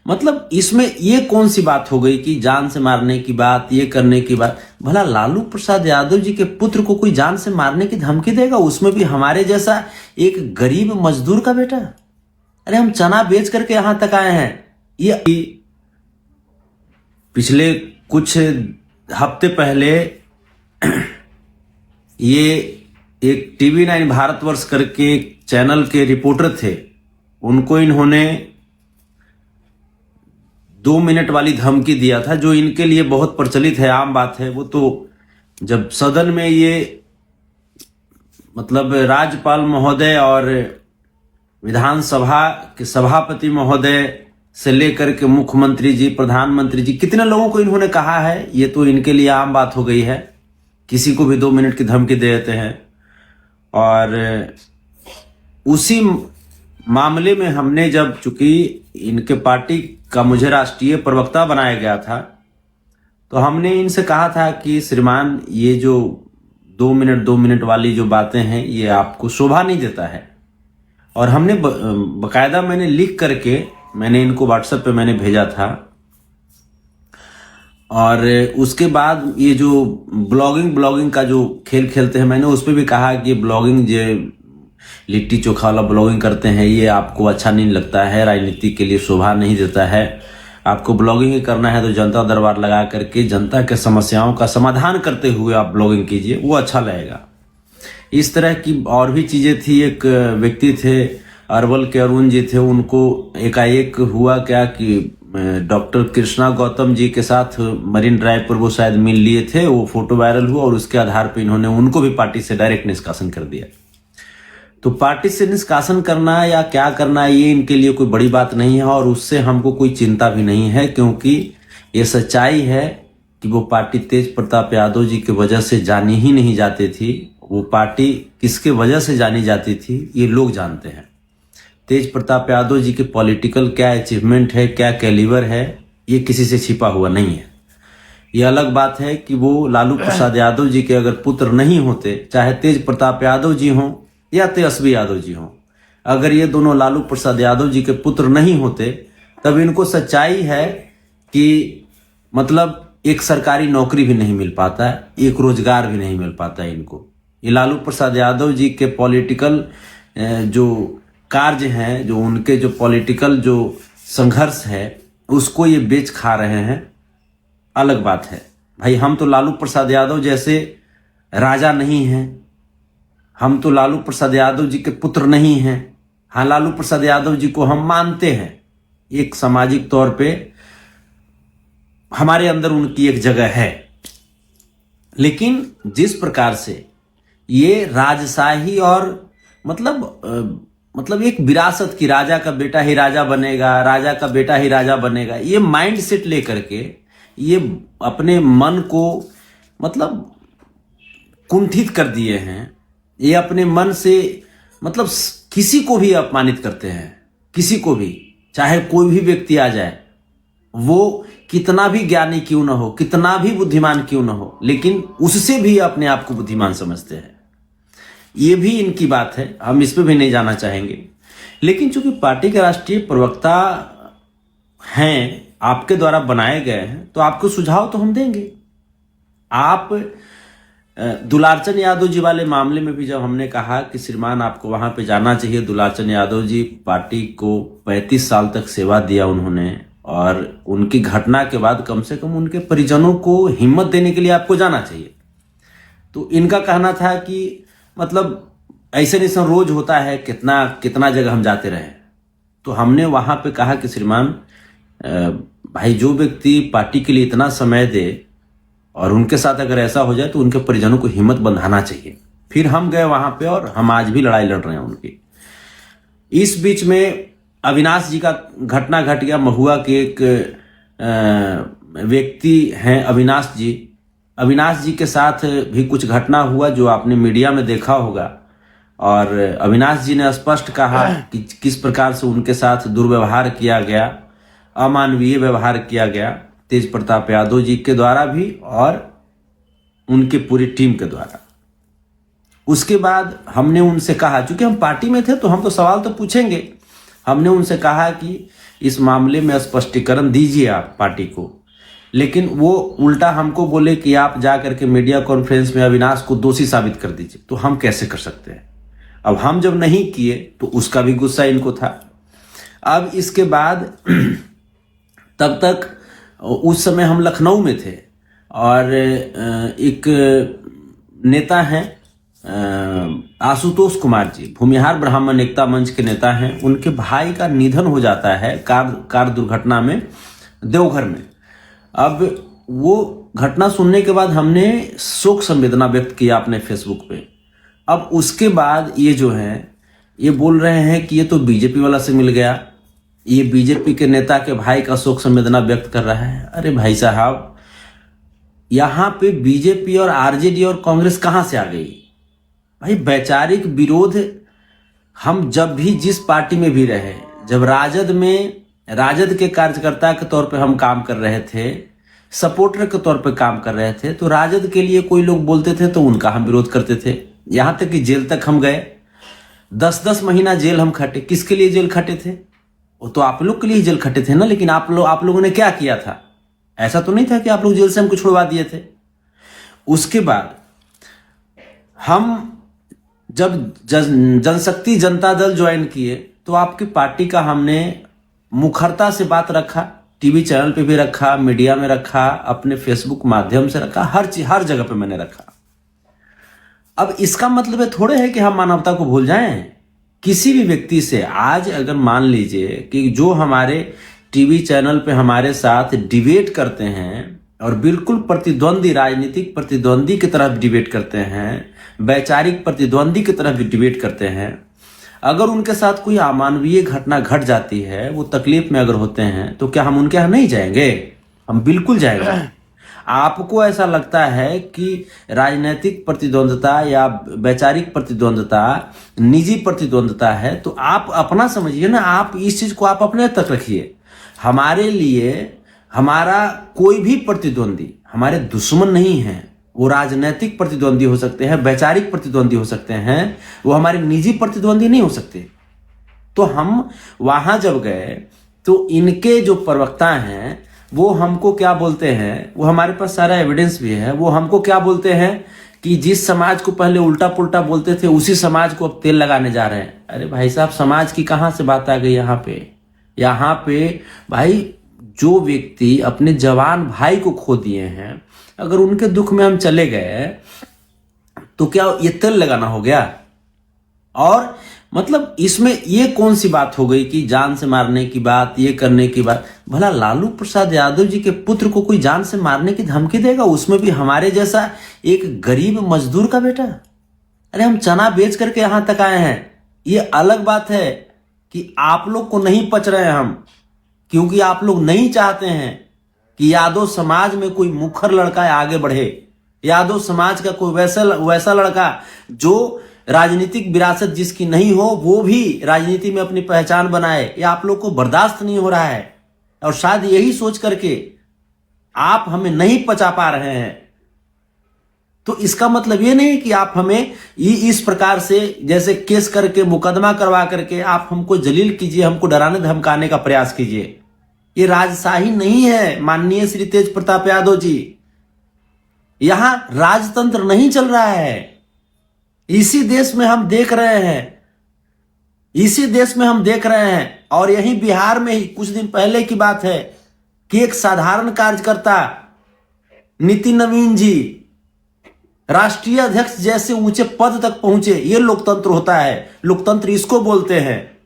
मतलब इसमें ये कौन सी बात हो गई कि जान से मारने की बात, ये करने की बात? भला लालू प्रसाद यादव जी के पुत्र को कोई जान से मारने की धमकी देगा, उसमें भी हमारे जैसा एक गरीब मजदूर का बेटा? अरे हम चना बेच करके यहां तक आए हैं। ये पिछले कुछ हफ्ते पहले ये एक TV9 भारतवर्ष करके एक चैनल के रिपोर्टर थे, उनको इन्होंने 2 मिनट वाली धमकी दिया था, जो इनके लिए बहुत प्रचलित है, आम बात है। वो तो जब सदन में ये मतलब राज्यपाल महोदय और विधानसभा के सभापति महोदय से लेकर के मुख्यमंत्री जी, प्रधानमंत्री जी, कितने लोगों को इन्होंने कहा है, ये तो इनके लिए आम बात हो गई है। किसी को भी 2 मिनट की धमकी दे देते हैं। और उसी मामले में हमने जब, चूंकि इनके पार्टी का मुझे राष्ट्रीय प्रवक्ता बनाया गया था, तो हमने इनसे कहा था कि श्रीमान ये जो 2 मिनट वाली जो बातें हैं ये आपको शोभा नहीं देता है। और हमने बकायदा मैंने लिख करके मैंने इनको व्हाट्सएप पे मैंने भेजा था। और उसके बाद ये जो ब्लॉगिंग का जो खेल खेलते हैं, मैंने उस पर भी कहा कि ब्लॉगिंग जो लिट्टी चोखा वाला ब्लॉगिंग करते हैं ये आपको अच्छा नहीं लगता है, राजनीति के लिए शोभा नहीं देता है। आपको ब्लॉगिंग ही करना है तो जनता दरबार लगा करके जनता के समस्याओं का समाधान करते हुए आप ब्लॉगिंग कीजिए, वो अच्छा लगेगा। इस तरह की और भी चीजें थी। एक व्यक्ति थे अरवल के, अरुण जी थे, उनको एकाएक हुआ क्या कि डॉक्टर कृष्णा गौतम जी के साथ मरीन ड्राइव पर वो शायद मिल लिए थे, वो फोटो वायरल हुआ और उसके आधार पर इन्होंने उनको भी पार्टी से डायरेक्ट निष्कासन कर दिया। तो पार्टी से निष्कासन करना या क्या करना ये इनके लिए कोई बड़ी बात नहीं है, और उससे हमको कोई चिंता भी नहीं है, क्योंकि ये सच्चाई है कि वो पार्टी तेज प्रताप यादव जी की वजह से जानी ही नहीं जाती थी। वो पार्टी किसके वजह से जानी जाती थी ये लोग जानते हैं। तेज प्रताप यादव जी के पॉलिटिकल क्या अचीवमेंट है, क्या कैलिबर है, ये किसी से छिपा हुआ नहीं है। ये अलग बात है कि वो लालू प्रसाद यादव जी के अगर पुत्र नहीं होते, चाहे तेज प्रताप यादव जी हों या तेजस्वी यादव जी हों, अगर ये दोनों लालू प्रसाद यादव जी के पुत्र नहीं होते, तब इनको सच्चाई है कि मतलब एक सरकारी नौकरी भी नहीं मिल पाता है, एक रोजगार भी नहीं मिल पाता है इनको। ये लालू प्रसाद यादव जी के पॉलिटिकल जो कार्य हैं, जो उनके जो पॉलिटिकल जो संघर्ष है, उसको ये बेच खा रहे हैं। अलग बात है भाई, हम तो लालू प्रसाद यादव जैसे राजा नहीं हैं, हम तो लालू प्रसाद यादव जी के पुत्र नहीं हैं। हाँ, लालू प्रसाद यादव जी को हम मानते हैं, एक सामाजिक तौर पे हमारे अंदर उनकी एक जगह है। लेकिन जिस प्रकार से ये राजशाही और मतलब एक विरासत की, राजा का बेटा ही राजा बनेगा, राजा का बेटा ही राजा बनेगा, ये माइंड सेट लेकर के ये अपने मन को मतलब कुंठित कर दिए हैं। ये अपने मन से मतलब किसी को भी अपमानित करते हैं, किसी को भी, चाहे कोई भी व्यक्ति आ जाए, वो कितना भी ज्ञानी क्यों ना हो, कितना भी बुद्धिमान क्यों ना हो, लेकिन उससे भी अपने आप को बुद्धिमान समझते हैं। ये भी इनकी बात है, हम इस पे भी नहीं जाना चाहेंगे। लेकिन चूंकि पार्टी के राष्ट्रीय प्रवक्ता हैं, आपके द्वारा बनाए गए हैं, तो आपको सुझाव तो हम देंगे। आप दुलारचंद यादव जी वाले मामले में भी जब हमने कहा कि श्रीमान आपको वहां पे जाना चाहिए, दुलारचंद यादव जी पार्टी को 35 साल तक सेवा दिया उन्होंने, और उनकी घटना के बाद कम से कम उनके परिजनों को हिम्मत देने के लिए आपको जाना चाहिए। तो इनका कहना था कि मतलब ऐसे नहीं रोज होता है, कितना कितना जगह हम जाते रहे। तो हमने वहां पे कहा कि श्रीमान भाई, जो व्यक्ति पार्टी के लिए इतना समय दे और उनके साथ अगर ऐसा हो जाए तो उनके परिजनों को हिम्मत बंधाना चाहिए। फिर हम गए वहां पे और हम आज भी लड़ाई लड़ रहे हैं उनकी। इस बीच में अविनाश जी का घटना घट गया। महुआ के एक व्यक्ति हैं अविनाश जी के साथ भी कुछ घटना हुआ जो आपने मीडिया में देखा होगा, और अविनाश जी ने स्पष्ट कहा कि किस प्रकार से उनके साथ दुर्व्यवहार किया गया, अमानवीय व्यवहार किया गया तेज प्रताप यादव जी के द्वारा भी और उनके पूरी टीम के द्वारा। उसके बाद हमने उनसे कहा, चूंकि हम पार्टी में थे तो हम तो सवाल तो पूछेंगे, हमने उनसे कहा कि इस मामले में स्पष्टीकरण दीजिए आप पार्टी को। लेकिन वो उल्टा हमको बोले कि आप जा करके मीडिया कॉन्फ्रेंस में अविनाश को दोषी साबित कर दीजिए। तो हम कैसे कर सकते हैं? अब हम जब नहीं किए तो उसका भी गुस्सा इनको था। अब इसके बाद तब तक उस समय हम लखनऊ में थे और एक नेता हैं आशुतोष कुमार जी, भूमिहार ब्राह्मण एकता मंच के नेता हैं। उनके भाई का निधन हो जाता है कार दुर्घटना में देवघर में। अब वो घटना सुनने के बाद हमने शोक संवेदना व्यक्त किया अपने फेसबुक पे। अब उसके बाद ये जो है ये बोल रहे हैं कि ये तो बीजेपी वाला से मिल गया, ये बीजेपी के नेता के भाई का शोक संवेदना व्यक्त कर रहा है। अरे भाई साहब, यहां पे बीजेपी और आरजेडी और कांग्रेस कहां से आ गई भाई? वैचारिक विरोध हम जब भी जिस पार्टी में भी रहे, जब राजद के कार्यकर्ता के तौर पे हम काम कर रहे थे, सपोर्टर के तौर पे काम कर रहे थे, तो राजद के लिए कोई लोग बोलते थे तो उनका हम विरोध करते थे। यहां तक कि जेल तक हम गए, 10-10 महीना जेल हम खटे। किसके लिए जेल खटे थे? वो तो आप लोग के लिए जेल खटे थे ना। लेकिन आप लोगों ने क्या किया था? ऐसा तो नहीं था कि आप लोग जेल से हमको छुड़वा दिए थे। उसके बाद हम जब जनशक्ति जनता दल ज्वाइन किए तो आपकी पार्टी का हमने मुखरता से बात रखा, टीवी चैनल पे भी रखा, मीडिया में रखा, अपने फेसबुक माध्यम से रखा, हर जगह पे मैंने रखा। अब इसका मतलब है थोड़े है कि हम मानवता को भूल जाएं। किसी भी व्यक्ति से आज अगर मान लीजिए कि जो हमारे टीवी चैनल पे हमारे साथ डिबेट करते हैं और बिल्कुल प्रतिद्वंदी, राजनीतिक प्रतिद्वंदी की तरफ डिबेट करते हैं, वैचारिक प्रतिद्वंदी की तरफ भी डिबेट करते हैं, अगर उनके साथ कोई अमानवीय घटना घट जाती है, वो तकलीफ में अगर होते हैं, तो क्या हम उनके यहाँ नहीं जाएंगे? हम बिल्कुल जाएंगे। आपको ऐसा लगता है कि राजनीतिक प्रतिद्वंदता या वैचारिक प्रतिद्वंदता निजी प्रतिद्वंदता है, तो आप अपना समझिए ना, आप इस चीज को आप अपने तक रखिए। हमारे लिए हमारा कोई भी प्रतिद्वंदी हमारे दुश्मन नहीं है। वो राजनीतिक प्रतिद्वंदी हो सकते हैं, वैचारिक प्रतिद्वंदी हो सकते हैं, वो हमारे निजी प्रतिद्वंदी नहीं हो सकते। तो हम वहां जब गए तो इनके जो प्रवक्ता हैं वो हमको क्या बोलते हैं, वो हमारे पास सारा एविडेंस भी है, वो हमको क्या बोलते हैं कि जिस समाज को पहले उल्टा पुल्टा बोलते थे उसी समाज को अब तेल लगाने जा रहे हैं। अरे भाई साहब, समाज की कहां से बात आ गई यहाँ पे भाई, जो व्यक्ति अपने जवान भाई को खो दिए हैं, अगर उनके दुख में हम चले गए तो क्या ये तेल लगाना हो गया? और मतलब इसमें ये कौन सी बात हो गई कि जान से मारने की बात, ये करने की बात? भला लालू प्रसाद यादव जी के पुत्र को कोई जान से मारने की धमकी देगा? उसमें भी हमारे जैसा एक गरीब मजदूर का बेटा। अरे हम चना बेच करके यहां तक आए हैं। ये अलग बात है कि आप लोग को नहीं पच रहे हैं हम, क्योंकि आप लोग नहीं चाहते हैं कि यादव समाज में कोई मुखर लड़का आगे बढ़े, यादव समाज का कोई वैसा लड़का जो राजनीतिक विरासत जिसकी नहीं हो वो भी राजनीति में अपनी पहचान बनाए। ये आप लोग को बर्दाश्त नहीं हो रहा है, और शायद यही सोच करके आप हमें नहीं पचा पा रहे हैं। तो इसका मतलब ये नहीं कि आप हमें इस प्रकार से जैसे केस करके, मुकदमा करवा करके आप हमको जलील कीजिए, हमको डराने धमकाने का प्रयास कीजिए। ये राजशाही नहीं है माननीय श्री तेज प्रताप यादव जी। यहां राजतंत्र नहीं चल रहा है। इसी देश में हम देख रहे हैं, और यही बिहार में ही कुछ दिन पहले की बात है कि एक साधारण कार्यकर्ता नितिन नवीन जी राष्ट्रीय अध्यक्ष जैसे ऊंचे पद तक पहुंचे। ये लोकतंत्र होता है, लोकतंत्र इसको बोलते हैं।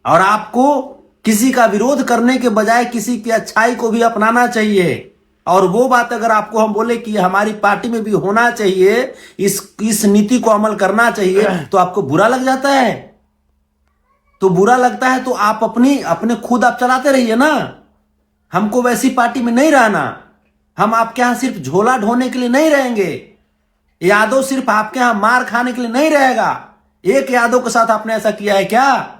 और आपको किसी का विरोध करने के बजाय किसी की अच्छाई को भी अपनाना चाहिए। और वो बात अगर आपको हम बोले कि हमारी पार्टी में भी होना चाहिए, इस नीति को अमल करना चाहिए, तो आपको बुरा लग जाता है। तो बुरा लगता है तो आप अपने खुद आप चलाते रहिए ना। हमको वैसी पार्टी में नहीं रहना। हम आपके यहां सिर्फ झोला ढोने के लिए नहीं रहेंगे। यादव सिर्फ आपके यहां मार खाने के लिए नहीं रहेगा। एक यादव के साथ आपने ऐसा किया है क्या?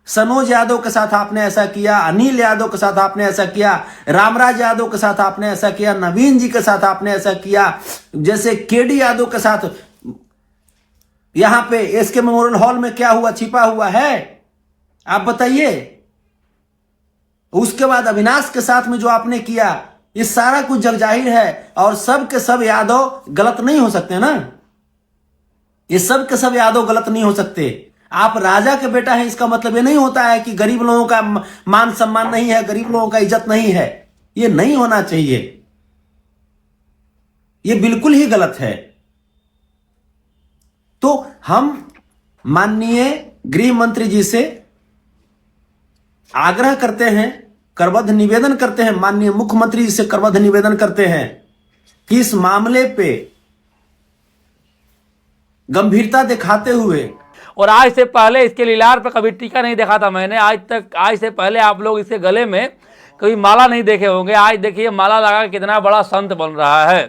सनोज यादव के साथ आपने ऐसा किया, अनिल यादव के साथ आपने ऐसा किया, रामराज यादव के साथ आपने ऐसा किया, नवीन जी के साथ आपने ऐसा किया, जैसे केडी यादव के साथ। यहां पे एसके मेमोरियल हॉल में क्या हुआ? छिपा हुआ है? आप बताइए। उसके बाद अविनाश के साथ में जो आपने किया, ये सारा कुछ जग जाहिर है। और सब के सब यादव गलत नहीं हो सकते ना, ये सब के सब यादव गलत नहीं हो सकते। आप राजा के बेटा हैं, इसका मतलब ये नहीं होता है कि गरीब लोगों का मान सम्मान नहीं है, गरीब लोगों का इज्जत नहीं है। ये नहीं होना चाहिए, ये बिल्कुल ही गलत है। तो हम माननीय गृह मंत्री जी से आग्रह करते हैं, करबद्ध निवेदन करते हैं, माननीय मुख्यमंत्री जी से करबद्ध निवेदन करते हैं कि इस मामले पे गंभीरता दिखाते हुए, और आज से पहले इसके लीलार पर कभी टीका नहीं देखा था मैंने आज से पहले आप लोग इसके गले में कभी माला नहीं देखे होंगे। आज देखिए माला लगा के कितना बड़ा संत बन रहा है।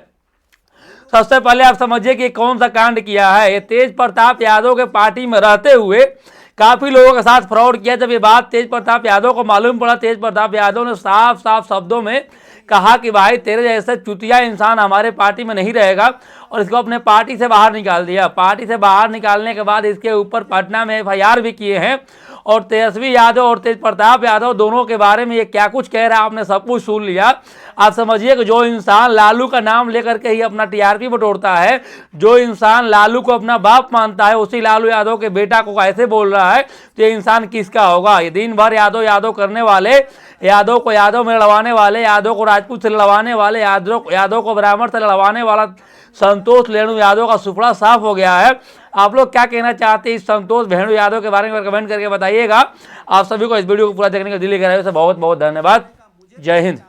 सबसे पहले आप समझिए कि कौन सा कांड किया है। ये तेज प्रताप यादव के पार्टी में रहते हुए काफ़ी लोगों के साथ फ्रॉड किया। जब ये बात तेज प्रताप यादव को मालूम पड़ा, तेज प्रताप यादव ने साफ साफ शब्दों में कहा कि भाई तेरे जैसे चुतिया इंसान हमारे पार्टी में नहीं रहेगा, और इसको अपने पार्टी से बाहर निकाल दिया। पार्टी से बाहर निकालने के बाद इसके ऊपर पटना में FIR भी किए हैं। और तेजस्वी यादव और तेज प्रताप यादव दोनों के बारे में ये क्या कुछ कह रहा है आपने सब कुछ सुन लिया। आप समझिए कि जो इंसान लालू का नाम लेकर के ही अपना TRP बटोरता है, जो इंसान लालू को अपना बाप मानता है, उसी लालू यादव के बेटा को ऐसे बोल रहा है, तो ये इंसान किसका होगा। ये दिन भर यादव यादव करने वाले, यादव को यादव में लड़वाने वाले, यादव को राजपूत से लड़वाने वाले, यादव को ब्राह्मण से लड़वाने वाला संतोष लेणु यादव का सुपड़ा साफ हो गया है। आप लोग क्या कहना चाहते हैं इस संतोष भेणु यादव के बारे में कमेंट करके बताइएगा। आप सभी को इस वीडियो को पूरा देखने के दिल्ली के से बहुत बहुत धन्यवाद। जय हिंद।